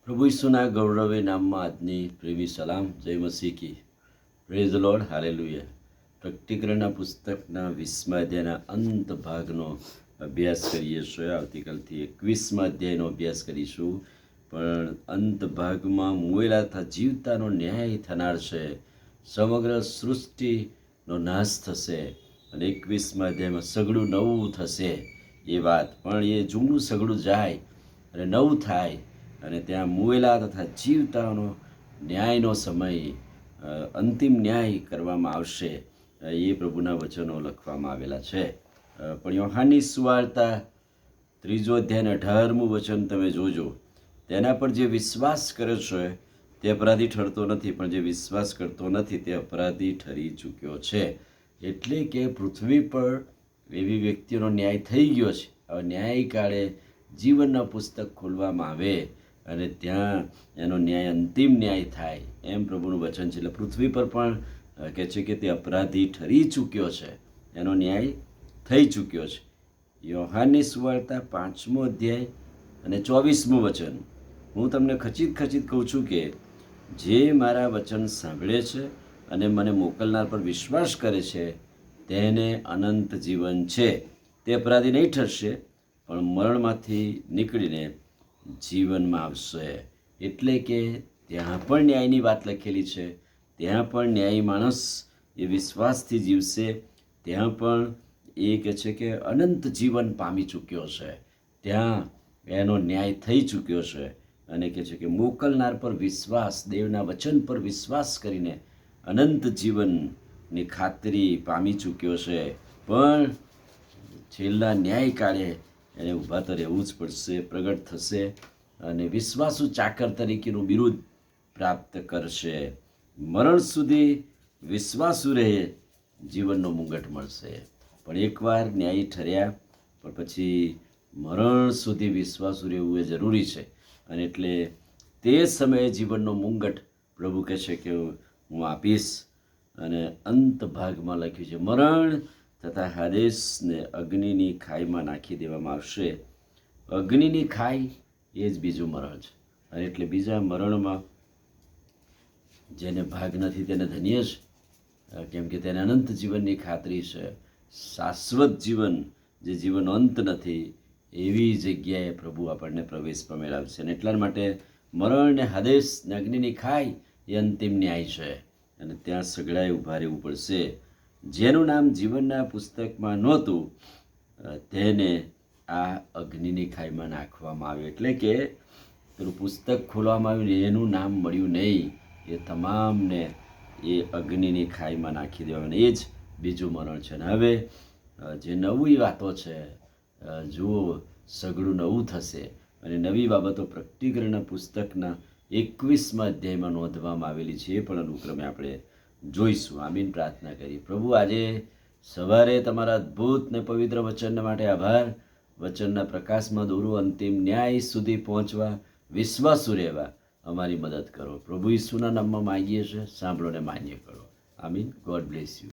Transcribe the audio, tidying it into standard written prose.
પ્રભુ ઈસુના ગૌરવે નામમાં આજની પ્રેમી સલામ. જય મસીહ કી. Praise the lord. હાલેલુયા. પ્રકટીકરણના પુસ્તકના 20મા અધ્યાયના અંત ભાગનો અભ્યાસ કરીએ છીએ. આવતીકાલથી 21મા અધ્યાયનો અભ્યાસ કરીશું. પણ અંત ભાગમાં મુવેલા તથા જીવતાનો ન્યાય થનાર છે. સમગ્ર સૃષ્ટિનો નાશ થશે અને 21મા અધ્યાયમાં સગડું નવું થશે એ વાત. પણ એ જૂનું સગડું જાય અને નવું થાય અને ત્યાં મુવેલા તથા જીવતાનો ન્યાયનો સમય, અંતિમ ન્યાય કરવામાં આવશે. એ પ્રભુના વચનો લખવામાં આવેલા છે. પણ યોહાનની સુવાર્તા 3 અધ્યાય 18મું વચન તમે જોજો. તેના પર જે વિશ્વાસ કરે છે તે અપરાધી ઠરતો નથી, પણ જે વિશ્વાસ કરતો નથી તે અપરાધી ઠરી ચૂક્યો છે. એટલે કે પૃથ્વી પર એવી વ્યક્તિઓનો ન્યાય થઈ ગયો છે. હવે ન્યાયકાળે જીવનના પુસ્તક ખોલવામાં આવે અને ત્યાં એનો ન્યાય, અંતિમ ન્યાય થાય, એમ પ્રભુનું વચન છે. એટલે પૃથ્વી પર પણ કહે છે કે તે અપરાધી ઠરી ચૂક્યો છે, એનો ન્યાય થઈ ચૂક્યો છે. યોહાનની સુવાર્તા 5મો અધ્યાય અને 24મું વચન. હું તમને ખચિત કહું છું કે જે મારા વચન સાંભળે છે અને મને મોકલનાર પર વિશ્વાસ કરે છે તેને અનંત જીવન છે. તે અપરાધી નહીં ઠરશે, પણ મરણમાંથી નીકળીને જીવનમાં આવશે. એટલે કે ત્યાં પણ ન્યાયની વાત લખેલી છે. ત્યાં પણ ન્યાયી માણસ એ વિશ્વાસથી જીવશે. ત્યાં પણ એ કહે છે કે અનંત જીવન પામી ચૂક્યો છે. ત્યાં એનો ન્યાય થઈ ચૂક્યો છે અને કહે છે કે મોકલનાર પર વિશ્વાસ, દેવના વચન પર વિશ્વાસ કરીને અનંત જીવનની ખાતરી પામી ચૂક્યો છે. પણ છેલ્લા ન્યાય કાળે એને ઊભા તો રહેવું જ પડશે, પ્રગટ થશે અને વિશ્વાસુ ચાકર તરીકેનું બિરુદ પ્રાપ્ત કરશે. મરણ સુધી વિશ્વાસુ રહે, જીવનનો મુંગટ મળશે. પણ એકવાર ન્યાયી ઠર્યા પણ પછી મરણ સુધી વિશ્વાસુ રહેવું એ જરૂરી છે. અને એટલે તે સમયે જીવનનો મુંગટ પ્રભુ કહે છે કે હું આપીશ. અને અંત ભાગમાં લખ્યું છે, મરણ તથા હાદેસને અગ્નિની ખાઈમાં નાખી દેવામાં આવશે. અગ્નિની ખાઈ એ જ બીજું મરણ છે. અને એટલે બીજા મરણમાં જેને ભાગ નથી તેને ધન્ય છે, કેમ કે તેને અનંત જીવનની ખાતરી છે. શાશ્વત જીવન, જે જીવનનો અંત નથી, એવી જગ્યાએ પ્રભુ આપણને પ્રવેશ મેળવશે. અને એટલા માટે મરણ ને હાદેસ ને અગ્નિની ખાઈ એ અંતિમ ન્યાય છે અને ત્યાં સગડાએ ઊભા રહેવું પડશે. જેનું નામ જીવનના પુસ્તકમાં નહોતું તેને આ અગ્નિની ખાઈમાં નાખવામાં આવ્યું. એટલે કે પેલું પુસ્તક ખોલવામાં આવ્યું, એનું નામ મળ્યું નહીં, એ તમામને એ અગ્નિની ખાઈમાં નાખી દેવાનું. એ જ બીજું મરણ છે. અને હવે જે નવી વાતો છે, જુઓ સગડું નવું થશે અને નવી બાબતો પ્રકટીકરણના પુસ્તકના 21મા અધ્યાયમાં નોંધવામાં આવેલી છે. એ પણ અનુક્રમે આપણે જોઈશું. આમીન. પ્રાર્થના કરી. પ્રભુ, આજે સવારે તમારા અદ્ભુત ને પવિત્ર વચન માટે આભાર. વચનના પ્રકાશમાં દોરો, અંતિમ ન્યાય સુધી પહોંચવા વિશ્વાસુ રહેવા અમારી મદદ કરો. પ્રભુ ઈસુના નામમાં માંગીએ છીએ, સાંભળો ને માન્ય કરો. આમીન. God bless you.